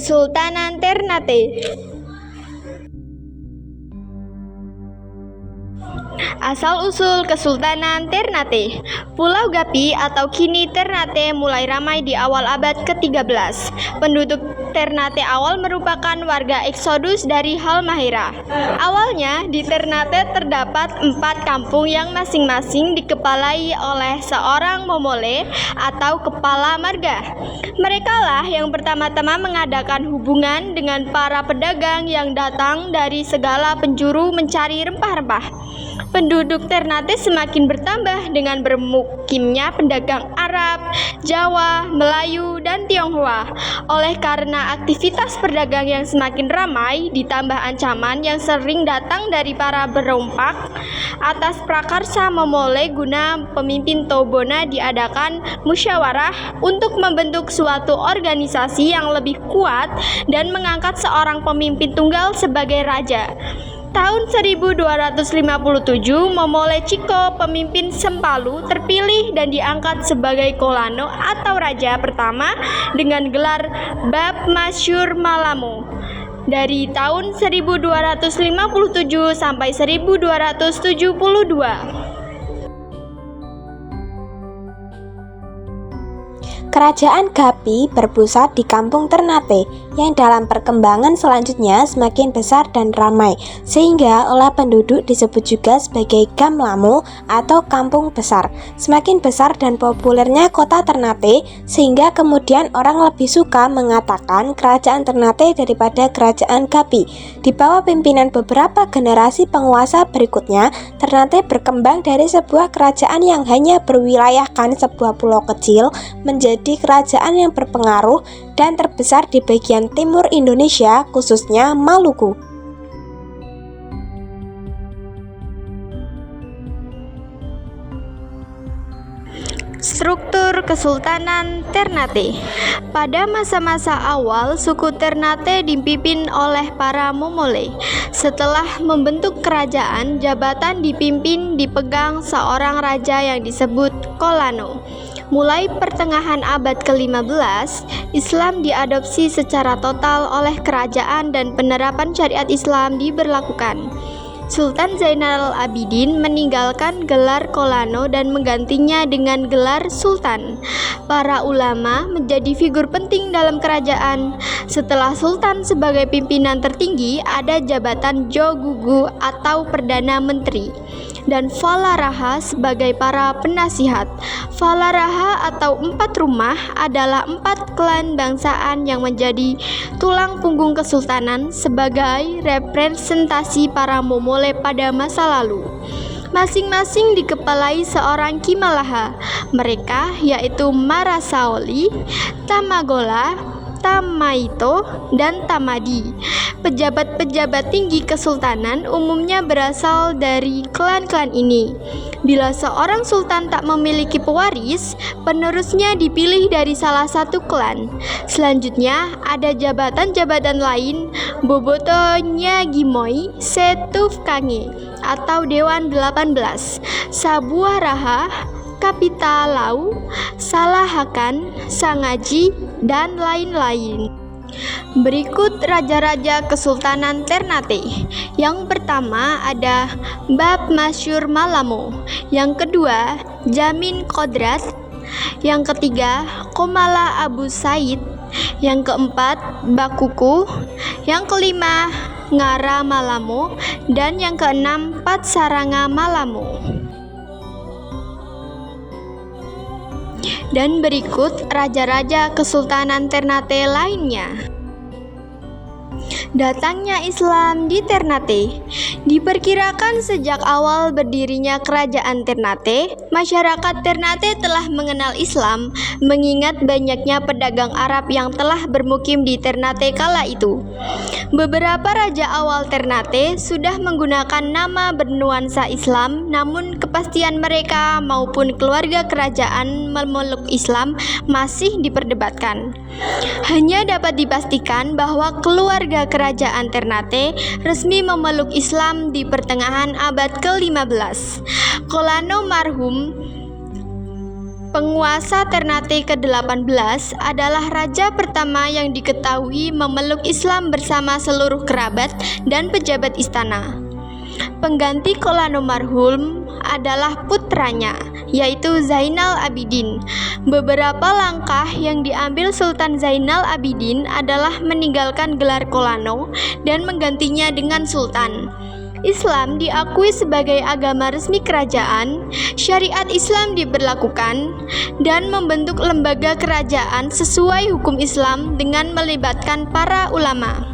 Kesultanan Ternate. Asal-usul Kesultanan Ternate. Pulau Gapi atau kini Ternate mulai ramai di awal abad ke-13. Penduduk Ternate awal merupakan warga eksodus dari Halmahera. Awalnya di Ternate terdapat 4 kampung yang masing-masing dikepalai oleh seorang momole atau kepala marga. Merekalah yang pertama-tama mengadakan hubungan dengan para pedagang yang datang dari segala penjuru mencari rempah-rempah. Penduduk Ternate semakin bertambah dengan bermukimnya pedagang Arab, Jawa, Melayu, dan Tionghoa. Oleh karena aktivitas perdagang yang semakin ramai, ditambah ancaman yang sering datang dari para berompak, atas prakarsa memoleh guna pemimpin Tobona diadakan musyawarah untuk membentuk suatu organisasi yang lebih kuat dan mengangkat seorang pemimpin tunggal sebagai raja. Tahun 1257, Momole Ciko, pemimpin Sempalu, terpilih dan diangkat sebagai Kolano atau raja pertama dengan gelar Bab Masyur Malamo dari tahun 1257 sampai 1272. Kerajaan Gapi berpusat di kampung Ternate yang dalam perkembangan selanjutnya semakin besar dan ramai, sehingga oleh penduduk disebut juga sebagai Gamlamo atau kampung besar. Semakin besar dan populernya kota Ternate, sehingga kemudian orang lebih suka mengatakan kerajaan Ternate daripada kerajaan Gapi. Di bawah pimpinan beberapa generasi penguasa berikutnya, Ternate berkembang dari sebuah kerajaan yang hanya berwilayahkan sebuah pulau kecil menjadi kerajaan yang berpengaruh dan terbesar di bagian timur Indonesia, khususnya Maluku. Struktur Kesultanan Ternate. Pada masa-masa awal, suku Ternate dipimpin oleh para momole. Setelah membentuk kerajaan, jabatan dipegang seorang raja yang disebut Kolano. Mulai pertengahan abad ke-15, Islam diadopsi secara total oleh kerajaan dan penerapan syariat Islam diberlakukan. Sultan Zainal Abidin meninggalkan gelar Kolano dan menggantinya dengan gelar Sultan. Para ulama menjadi figur penting dalam kerajaan. Setelah Sultan sebagai pimpinan tertinggi, ada jabatan Jogugu atau Perdana Menteri dan Falaraha sebagai para penasihat. Falaraha atau 4 rumah adalah 4 klan bangsaan yang menjadi tulang punggung kesultanan sebagai representasi para momole pada masa lalu. Masing-masing dikepalai seorang Kimalaha. Mereka yaitu Marasaoli, Tamagola, Tamaito, dan Tamadi. Pejabat-pejabat tinggi kesultanan umumnya berasal dari klan-klan ini. Bila seorang sultan tak memiliki pewaris, penerusnya dipilih dari salah satu klan. Selanjutnya ada jabatan-jabatan lain, Boboto Nyagimoy Setuf Kange atau Dewan 18, Sabuaraha, Kapitalau, Salahakan, Sangaji, dan lain-lain. Berikut raja-raja Kesultanan Ternate. Yang pertama ada Bab Masyur Malamo, yang kedua Jamin Kodrat, yang ketiga Komala Abu Said, yang keempat Bakuku, yang kelima Ngara Malamo, dan yang keenam Patsaranga Malamo. Dan berikut raja-raja Kesultanan Ternate lainnya. Datangnya Islam di Ternate. Diperkirakan sejak awal berdirinya kerajaan Ternate, masyarakat Ternate telah mengenal Islam, mengingat banyaknya pedagang Arab yang telah bermukim di Ternate kala itu. Beberapa raja awal Ternate sudah menggunakan nama bernuansa Islam, namun kepastian mereka maupun keluarga kerajaan memeluk Islam masih diperdebatkan. Hanya dapat dipastikan bahwa keluarga kerajaan Ternate resmi memeluk Islam di pertengahan abad ke-15. Kolano marhum Penguasa Ternate ke-18 adalah raja pertama yang diketahui memeluk Islam bersama seluruh kerabat dan pejabat istana. Pengganti Kolano marhum adalah putranya, yaitu Zainal Abidin. Beberapa langkah yang diambil Sultan Zainal Abidin adalah meninggalkan gelar Kolano dan menggantinya dengan Sultan. Islam diakui sebagai agama resmi kerajaan, syariat Islam diberlakukan, dan membentuk lembaga kerajaan sesuai hukum Islam dengan melibatkan para ulama.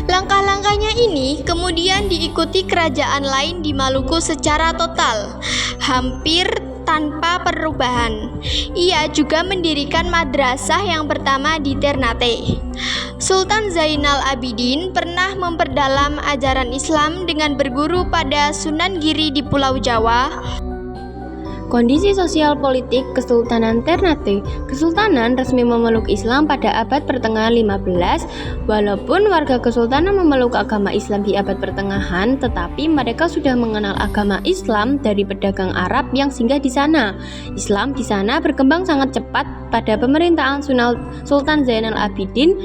Langkah-langkahnya ini kemudian diikuti kerajaan lain di Maluku secara total, hampir tanpa perubahan. Ia juga mendirikan madrasah yang pertama di Ternate. Sultan Zainal Abidin pernah memperdalam ajaran Islam dengan berguru pada Sunan Giri di Pulau Jawa. Kondisi sosial politik Kesultanan Ternate. Kesultanan resmi memeluk Islam pada abad pertengahan 15. Walaupun warga kesultanan memeluk agama Islam di abad pertengahan, tetapi mereka sudah mengenal agama Islam dari pedagang Arab yang singgah di sana. Islam di sana berkembang sangat cepat pada pemerintahan Sultan Zainal Abidin.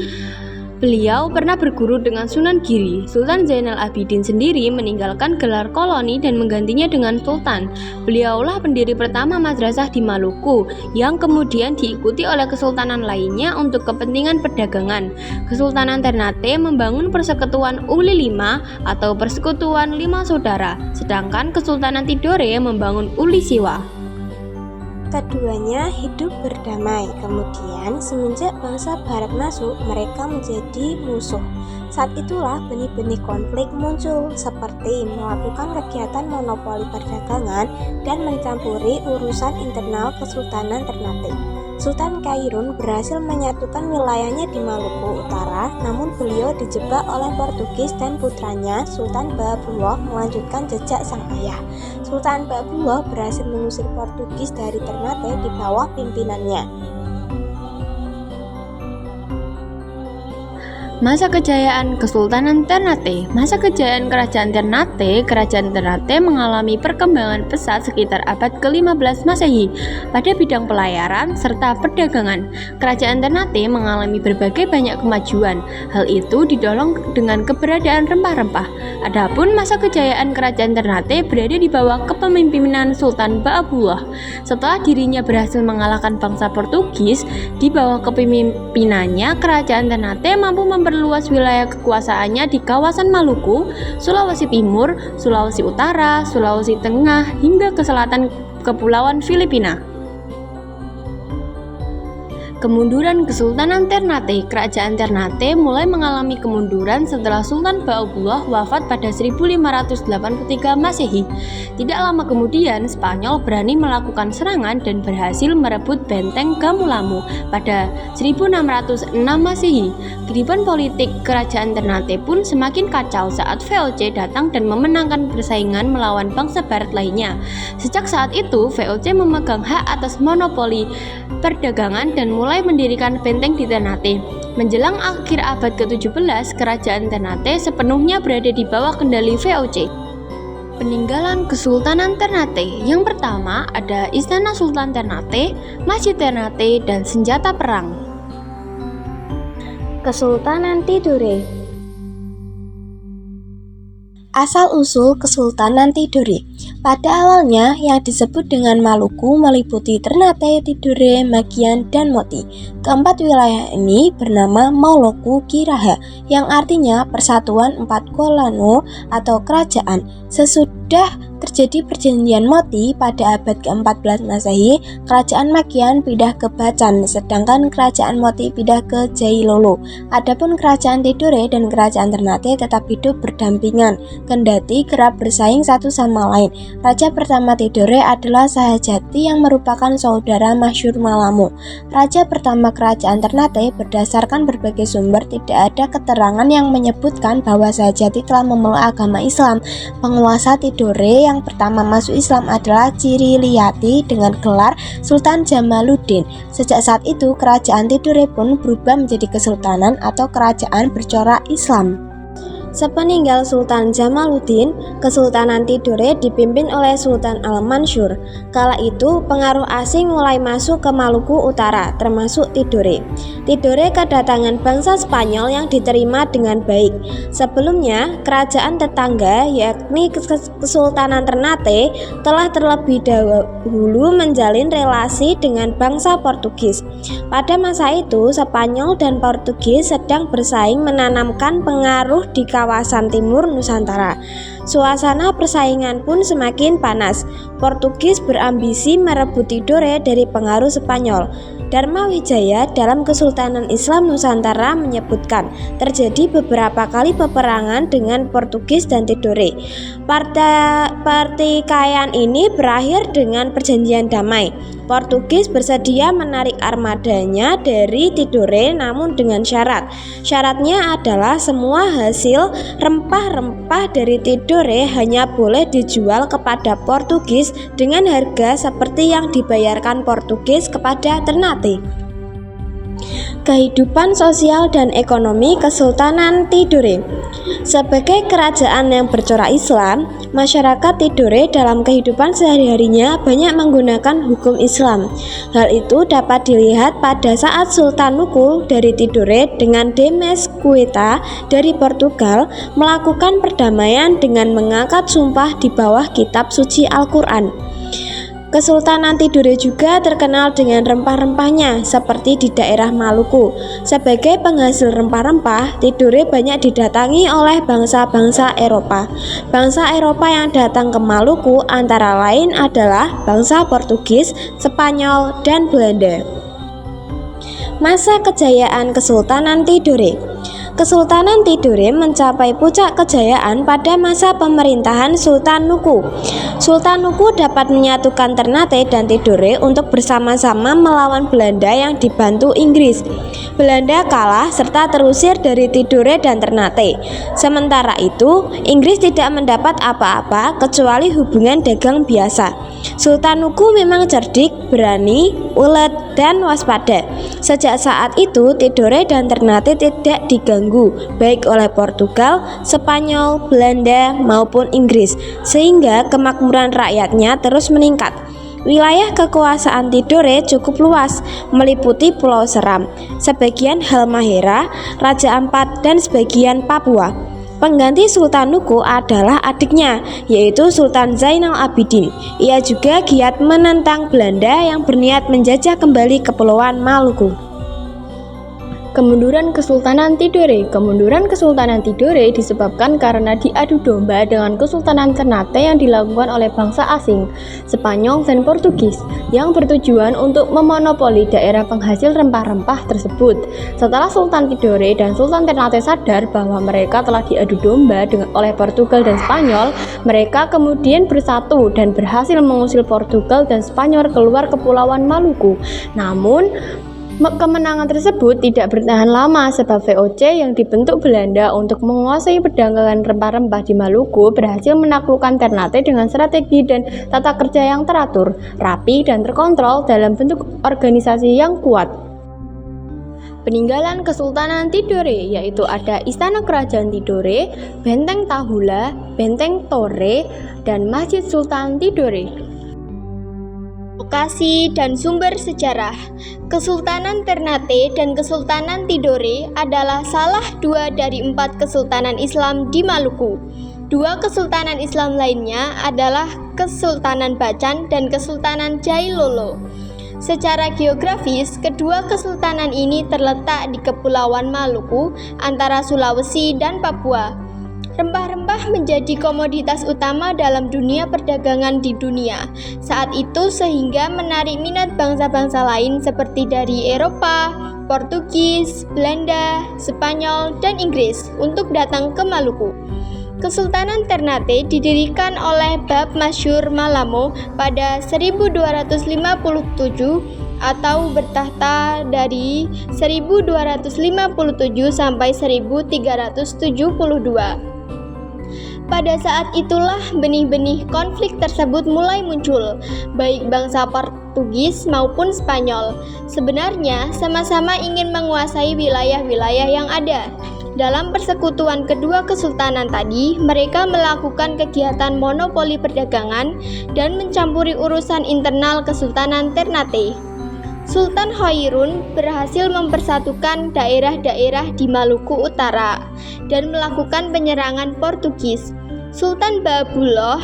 Beliau pernah berguru dengan Sunan Giri. Sultan Zainal Abidin sendiri meninggalkan gelar koloni dan menggantinya dengan sultan. Beliaulah pendiri pertama madrasah di Maluku, yang kemudian diikuti oleh kesultanan lainnya untuk kepentingan perdagangan. Kesultanan Ternate membangun persekutuan Uli Lima atau persekutuan 5 saudara, sedangkan Kesultanan Tidore membangun Uli Siwa. Keduanya hidup berdamai. Kemudian semenjak bangsa Barat masuk, mereka menjadi musuh. Saat itulah benih-benih konflik muncul, seperti melakukan kegiatan monopoli perdagangan dan mencampuri urusan internal Kesultanan Ternate. Sultan Kairun berhasil menyatukan wilayahnya di Maluku Utara, namun beliau dijebak oleh Portugis dan putranya Sultan Baabullah melanjutkan jejak sang ayah. Sultan Baabullah berhasil mengusir Portugis dari Ternate di bawah pimpinannya. Masa kejayaan Kesultanan Ternate. Masa kejayaan Kerajaan Ternate mengalami perkembangan pesat sekitar abad ke-15 Masehi pada bidang pelayaran serta perdagangan. Kerajaan Ternate mengalami berbagai banyak kemajuan. Hal itu didorong dengan keberadaan rempah-rempah. Adapun masa kejayaan Kerajaan Ternate berada di bawah kepemimpinan Sultan Baabullah. Setelah dirinya berhasil mengalahkan bangsa Portugis, di bawah kepemimpinannya Kerajaan Ternate mampu memperluas wilayah kekuasaannya di kawasan Maluku, Sulawesi Timur, Sulawesi Utara, Sulawesi Tengah, hingga ke selatan Kepulauan Filipina. Kemunduran Kesultanan Ternate. Kerajaan Ternate mulai mengalami kemunduran setelah Sultan Baabullah wafat pada 1583 Masehi. Tidak lama kemudian, Spanyol berani melakukan serangan dan berhasil merebut benteng Gamu-Lamu pada 1606 Masehi. Kehidupan politik Kerajaan Ternate pun semakin kacau saat VOC datang dan memenangkan persaingan melawan bangsa barat lainnya. Sejak saat itu, VOC memegang hak atas monopoli perdagangan dan mulai mendirikan benteng di Ternate. Menjelang akhir abad ke-17, Kerajaan Ternate sepenuhnya berada di bawah kendali VOC. Peninggalan Kesultanan Ternate. Yang pertama ada Istana Sultan Ternate, Masjid Ternate, dan senjata perang. Kesultanan Tidore. Asal-usul Kesultanan Tidore. Pada awalnya, yang disebut dengan Maluku meliputi Ternate, Tidore, Magian, dan Moti. Keempat wilayah ini bernama Mauluku Kiraha, yang artinya Persatuan Empat Kolano atau Kerajaan. Sesudah terjadi perjanjian Moti pada abad ke-14 Masehi, Kerajaan Magian pindah ke Bacan, sedangkan Kerajaan Moti pindah ke Jailolo. Adapun Kerajaan Tidore dan Kerajaan Ternate tetap hidup berdampingan, kendati kerap bersaing satu sama lain. Raja pertama Tidore adalah Sahajati yang merupakan saudara masyhur Malamu. Raja pertama Kerajaan Ternate berdasarkan berbagai sumber tidak ada keterangan yang menyebutkan bahwa Sahajati telah memeluk agama Islam. Penguasa Tidore yang pertama masuk Islam adalah Ciriliyati dengan gelar Sultan Jamaluddin. Sejak saat itu, Kerajaan Tidore pun berubah menjadi kesultanan atau kerajaan bercorak Islam. Sepeninggal Sultan Jamaluddin, Kesultanan Tidore dipimpin oleh Sultan Al-Mansur. Kala itu, pengaruh asing mulai masuk ke Maluku Utara, termasuk Tidore. Tidore kedatangan bangsa Spanyol yang diterima dengan baik. Sebelumnya, kerajaan tetangga, yakni Kesultanan Ternate, telah terlebih dahulu menjalin relasi dengan bangsa Portugis. Pada masa itu, Spanyol dan Portugis sedang bersaing menanamkan pengaruh di kawasan timur Nusantara. Suasana persaingan pun semakin panas. Portugis berambisi merebut Tidore dari pengaruh Spanyol. Dharma Wijaya dalam Kesultanan Islam Nusantara menyebutkan terjadi beberapa kali peperangan dengan Portugis dan Tidore. Pertikaian ini berakhir dengan perjanjian damai. Portugis bersedia menarik armadanya dari Tidore, namun dengan syarat. Syaratnya adalah semua hasil rempah-rempah dari Tidore hanya boleh dijual kepada Portugis dengan harga seperti yang dibayarkan Portugis kepada Ternate. Kehidupan sosial dan ekonomi Kesultanan Tidore. Sebagai kerajaan yang bercorak Islam, masyarakat Tidore dalam kehidupan sehari-harinya banyak menggunakan hukum Islam. Hal itu dapat dilihat pada saat Sultan Nuku dari Tidore dengan Demes Queta dari Portugal melakukan perdamaian dengan mengangkat sumpah di bawah kitab suci Al-Quran. Kesultanan Tidore juga terkenal dengan rempah-rempahnya, seperti di daerah Maluku. Sebagai penghasil rempah-rempah, Tidore banyak didatangi oleh bangsa-bangsa Eropa. Bangsa Eropa yang datang ke Maluku antara lain adalah bangsa Portugis, Spanyol, dan Belanda. Masa kejayaan Kesultanan Tidore. Kesultanan Tidore mencapai puncak kejayaan pada masa pemerintahan Sultan Nuku. Sultan Nuku dapat menyatukan Ternate dan Tidore untuk bersama-sama melawan Belanda yang dibantu Inggris. Belanda kalah serta terusir dari Tidore dan Ternate. Sementara itu, Inggris tidak mendapat apa-apa kecuali hubungan dagang biasa. Sultan Nuku memang cerdik, berani, ulet, dan waspada. Sejak saat itu, Tidore dan Ternate tidak diganggu, baik oleh Portugal, Spanyol, Belanda, maupun Inggris, sehingga kemakmuran rakyatnya terus meningkat. Wilayah kekuasaan Tidore cukup luas, meliputi Pulau Seram, sebagian Halmahera, Raja Ampat, dan sebagian Papua. Pengganti Sultan Nuku adalah adiknya, yaitu Sultan Zainal Abidin. Ia juga giat menentang Belanda yang berniat menjajah kembali Kepulauan Maluku. Kemunduran Kesultanan Tidore. Kemunduran Kesultanan Tidore disebabkan karena diadu domba dengan Kesultanan Ternate yang dilakukan oleh bangsa asing, Spanyol dan Portugis, yang bertujuan untuk memonopoli daerah penghasil rempah-rempah tersebut. Setelah Sultan Tidore dan Sultan Ternate sadar bahwa mereka telah diadu domba oleh Portugal dan Spanyol, mereka kemudian bersatu dan berhasil mengusir Portugal dan Spanyol keluar Kepulauan Maluku. Namun, kemenangan tersebut tidak bertahan lama sebab VOC yang dibentuk Belanda untuk menguasai perdagangan rempah-rempah di Maluku berhasil menaklukkan Ternate dengan strategi dan tata kerja yang teratur, rapi, dan terkontrol dalam bentuk organisasi yang kuat. Peninggalan Kesultanan Tidore, yaitu ada Istana Kerajaan Tidore, Benteng Tahula, Benteng Tore, dan Masjid Sultan Tidore. Lokasi dan sumber sejarah. Kesultanan Ternate dan Kesultanan Tidore adalah salah dua dari 4 kesultanan Islam di Maluku. 2 kesultanan Islam lainnya adalah Kesultanan Bacan dan Kesultanan Jailolo. Secara geografis, kedua kesultanan ini terletak di Kepulauan Maluku antara Sulawesi dan Papua. Rempah-rempah menjadi komoditas utama dalam dunia perdagangan di dunia saat itu sehingga menarik minat bangsa-bangsa lain seperti dari Eropa, Portugis, Belanda, Spanyol, dan Inggris untuk datang ke Maluku. Kesultanan Ternate didirikan oleh Bab Masyur Malamo pada 1257 atau bertahta dari 1257 sampai 1372. Pada saat itulah benih-benih konflik tersebut mulai muncul, baik bangsa Portugis maupun Spanyol. Sebenarnya sama-sama ingin menguasai wilayah-wilayah yang ada. Dalam persekutuan kedua kesultanan tadi, mereka melakukan kegiatan monopoli perdagangan dan mencampuri urusan internal Kesultanan Ternate. Sultan Hoirun berhasil mempersatukan daerah-daerah di Maluku Utara dan melakukan penyerangan Portugis. Sultan Baabullah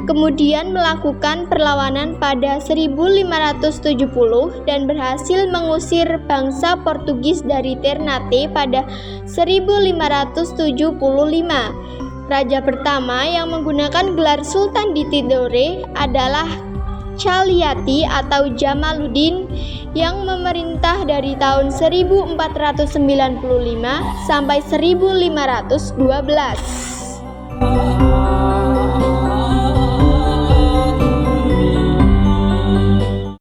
kemudian melakukan perlawanan pada 1570 dan berhasil mengusir bangsa Portugis dari Ternate pada 1575. Raja pertama yang menggunakan gelar Sultan di Tidore adalah Cahyati atau Jamaluddin yang memerintah dari tahun 1495 sampai 1512.